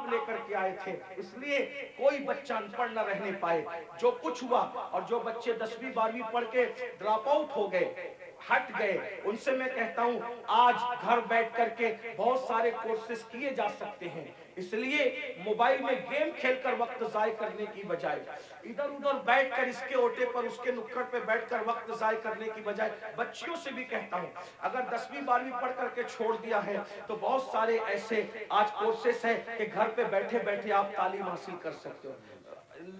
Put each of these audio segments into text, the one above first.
ले करके आए थे, इसलिए कोई बच्चा अनपढ़ न रहने पाए। जो कुछ हुआ, और जो बच्चे 10वीं 12वीं पढ़ के ड्रॉप आउट हो गए, हट गए, उनसे मैं कहता हूं आज घर बैठ करके बहुत सारे कोर्सेज किए जा सकते हैं। इसलिए मोबाइल में गेम खेलकर वक्त जाय करने की बजाय, इधर उधर बैठकर इसके ओटे पर उसके नुक्कड़ पे बैठकर वक्त जाय करने की बजाय, बच्चियों से भी कहता हूं अगर 10वीं 12वीं पढ़ करके छोड़ दिया है तो बहुत सारे ऐसे आज कोर्सेस हैं कि घर पे बैठे बैठे आप तालीम हासिल कर सकते हो।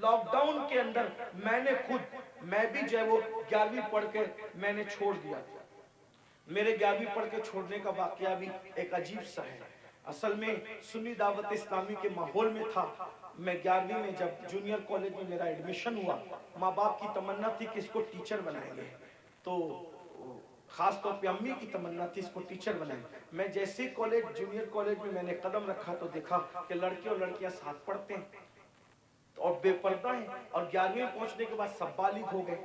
लॉकडाउन के अंदर मैं भी जो है वो 11वीं पढ़ के मैंने छोड़ दिया। मेरे 11वीं पढ़ के छोड़ने का वाकया भी एक अजीब सा है। असल में सुन्नी दावत इस्लामी के माहौल में था। मैं 11वीं में जब जूनियर कॉलेज में मेरा एडमिशन हुआ, माँ बाप की तमन्ना थी कि इसको टीचर बनाएंगे, तो खास तौर पे अम्मी की तमन्ना थी इसको टीचर बनाएंगे। मैं जैसे कॉलेज जूनियर कॉलेज में मैंने कदम रखा तो देखा कि लड़के और लड़कियां साथ पढ़ते हैं और बेपर्दा है, और 11वीं में पहुंचने के बाद सब बालिग हो गए।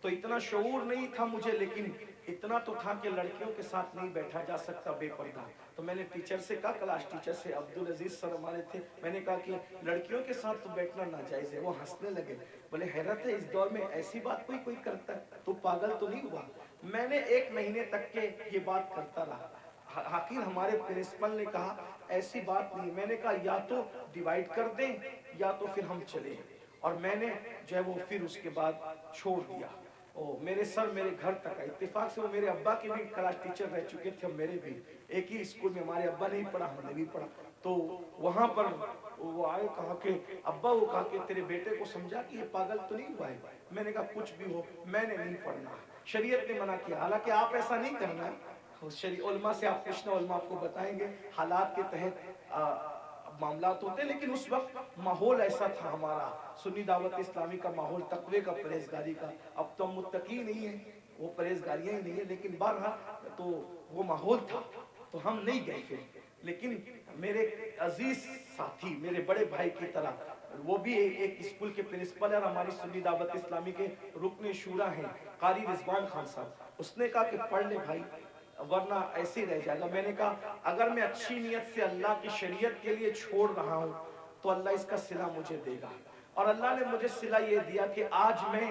तो इतना शऊर नहीं था मुझे, लेकिन इतना तो था कि लड़कियों के साथ नहीं बैठा जा सकता बेपर्दा। तो मैंने टीचर से कहा, क्लास टीचर से, अब्दुल अजीज सर हमारे थे, मैंने कहा कि लड़कियों के साथ तो बैठना नाजायज है। वो हंसने लगे, बोले हैरत है इस दौर में ऐसी बात कोई करता है, तो पागल तो नहीं हुआ। मैंने 1 महीने तक के ये बात करता रहा। आखिर हमारे प्रिंसिपल ने कहा ऐसी बात नहीं। मैंने कहा या तो डिवाइड कर दें या तो फिर हम चले, और मैंने जो है वो फिर उसके बाद छोड़ दिया। मेरे सर मेरे घर तक आए, इत्तेफाक से वो मेरे अब्बा के भी क्लास टीचर रह चुके थे, मेरे भी एक ही स्कूल में, हमारे अब्बा ने ही पढ़ा हमने भी पढ़ा। तो वहां पर वो आए, कहा कि अब्बा, वो कहा कि तेरे बेटे को समझा कि ये पागल तो नहीं हुआ है। मैंने कहा कुछ भी हो मैंने नहीं पढ़ना, शरीयत ने मना किया। हालांकि आप ऐसा नहीं करना है, उलमा से आप पूछना, उलमा आपको बताएंगे हालात के तहत मामलात होते, लेकिन उस वक्त माहौल ऐसा था हमारा सुन्नी दावत इस्लामी का माहौल तकवे का, परहेजगारी का। अब तो हम मुत्तकी नहीं है, वो परहेजगारियां ही नहीं है, लेकिन बहरहाल तो वो माहौल था, तो हम नहीं गए फिर। लेकिन मेरे अजीज साथी, मेरे बड़े भाई की तरह, वो भी एक स्कूल के प्रिंसिपल है और हमारी सुन्नी दावत इस्लामी के रुकने शूरा हैं कारी रिजवान खान साहब। उसने कहा कि पढ़ ले भाई, वरना ऐसे ही रह जाएगा। मैंने कहा अगर मैं अच्छी नियत से अल्लाह की शरीयत के लिए छोड़ रहा हूं तो अल्लाह इसका सिला मुझे देगा। और अल्लाह ने मुझे सिला ये दिया कि आज मैं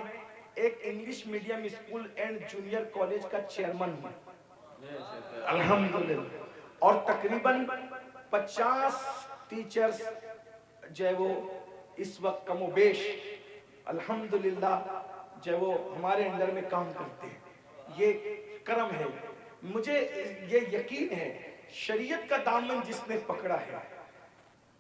एक English medium school and junior college का चेयरमैन हूं, अल्हम्दुलिल्लाह। और तकरीबन 50 टीचर्स जो है वो इस वक्त कमोबेश अल्हम्दुलिल्लाह जो वो हमारे अंडर में काम करते हैं। ये करम है। मुझे ये यकीन है शरीयत का दामन जिसने पकड़ा है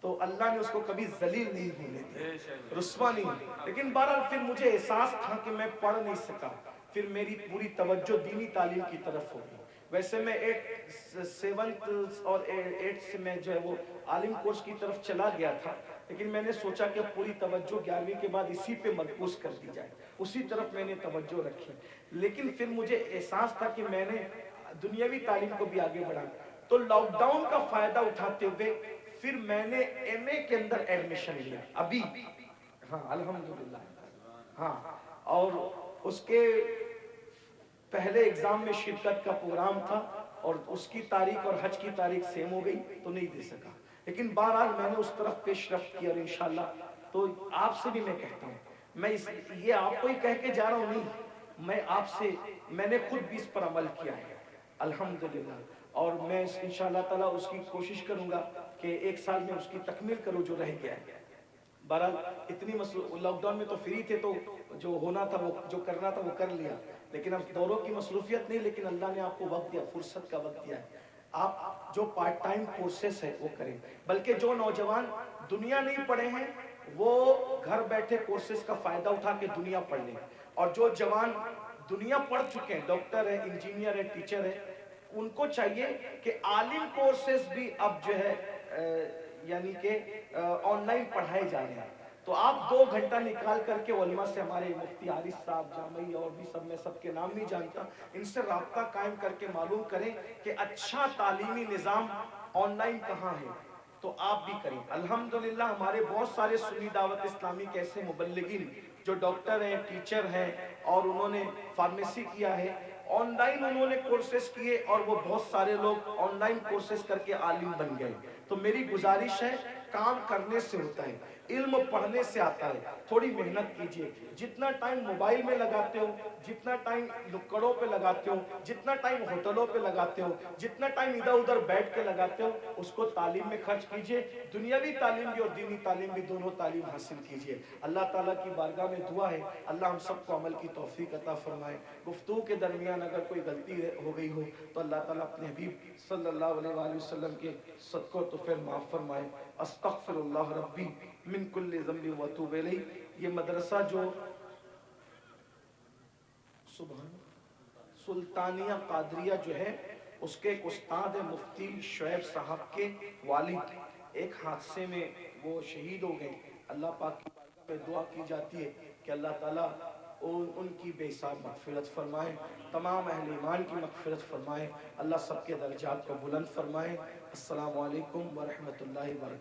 तो अल्लाह ने उसको कभी जलील नहीं होने दिया, रुस्वा नहीं। लेकिन बहरहाल फिर मुझे एहसास था कि मैं पढ़ नहीं सका, फिर मेरी पूरी तवज्जो दीनी तालीम की तरफ होगी। वैसे मैं 7th और 8th से मैं जो है वो आलिम कोर्स की तरफ चला गया था, लेकिन मैंने सोचा कि पूरी तवज्जो 11वीं के बाद इसी पे मरकूज कर दी जाए, उसी तरफ मैंने तवज्जो रखी। लेकिन फिर मुझे एहसास था कि मैंने दुनियावी तालीम को भी आगे बढ़ा। तो लॉकडाउन का फायदा उठाते हुए फिर मैंने एमए के अंदर एडमिशन लिया अभी, हाँ अल्हम्दुलिल्लाह। हाँ, और उसके पहले एग्जाम में शिरकत का प्रोग्राम था और उसकी तारीख और हज की तारीख सेम हो गई तो नहीं दे सका, लेकिन बहरहाल मैंने उस तरफ पेशरफ्त की और इंशाल्लाह। तो आपसे भी मैं कहता हूँ, मैं ये आपको ही कह के जा रहा हूँ नहीं, मैं आपसे, मैंने खुद भी इस पर अमल किया है अल्हम्दुलिल्लाह। और मैं इंशाअल्लाह ताला उसकी कोशिश करूंगा कि 1 साल में उसकी तकमील करूं जो रह गया है। बहरहाल इतनी लॉकडाउन में तो फ्री थे, तो जो होना था वो, जो करना था वो कर लिया, लेकिन अब दौरों की मसरूफियत नहीं, लेकिन अल्लाह ने आपको वक्त दिया, फुर्सत का वक्त दिया है। आप जो पार्ट टाइम कोर्सेस है वो करें, बल्कि जो नौजवान दुनिया नहीं पढ़े हैं वो घर बैठे कोर्सेस का फायदा उठा के दुनिया पढ़ लें, और जो जवान दुनिया पढ़ चुके हैं, डॉक्टर है, इंजीनियर है, टीचर है, उनको चाहिए कि आलिम कोर्सेस भी अब जो है यानी कि ऑनलाइन पढ़ाए जा रहे हैं। तो आप 2 घंटा निकाल करके उलमा से, हमारे मुफ्ती आरिफ साहब, जामई और भी सब, मैं सबके नाम नहीं जानता, इनसे राब्ता कायम करके मालूम करें कि अच्छा तालीमी निज़ाम ऑनलाइन कहाँ है, तो आप भी करें। अल्हम्दुलिल्लाह हमारे बहुत सारे सुन्नी दावत इस्लामी के ऐसे मुबल्लिगीन जो डॉक्टर हैं, टीचर हैं, और उन्होंने फार्मेसी किया है, ऑनलाइन उन्होंने कोर्सेज किए, और वो बहुत सारे लोग ऑनलाइन कोर्सेज करके आलिम बन गए। तो मेरी गुजारिश है کام کرنے سے ہوتا ہے، علم پڑھنے سے آتا ہے۔ تھوڑی محنت کیجئے، جتنا ٹائم موبائل میں لگاتے ہو، جتنا ٹائم نکڑوں پہ لگاتے ہو، جتنا ٹائم ہوٹلوں پہ لگاتے ہو، جتنا ٹائم ادھر ادھر بیٹھ کے لگاتے ہو، اس کو تعلیم میں خرچ کیجئے۔ دنیاوی تعلیم بھی اور دینی تعلیم بھی، دونوں تعلیم حاصل کیجئے۔ اللہ تعالیٰ کی بارگاہ میں دعا ہے اللہ ہم سب کو عمل کی توفیق عطا فرمائے۔ گفتگو کے درمیان اگر کوئی غلطی ہو گئی ہو تو اللہ تعالیٰ اپنے حبیب صلی اللہ علیہ وآلہ وسلم کے صدقوں تو پھر معاف فرمائے۔ استغفر اللہ ربی من کل ذنب واتوب الیہ۔ یہ مدرسہ جو سبحان سلطانیہ قادریہ جو ہے، اس کے ایک استاد مفتی شعیب صاحب کے والد ایک حادثے میں وہ شہید ہو گئے۔ اللہ پاک کی بارگاہ میں دعا کی جاتی ہے کہ اللہ تعالیٰ ان کی بے حساب مغفرت فرمائے، تمام اہل ایمان کی مغفرت فرمائے، اللہ سب کے درجات کو بلند فرمائے۔ السلام علیکم ورحمۃ اللہ وبرکاتہ۔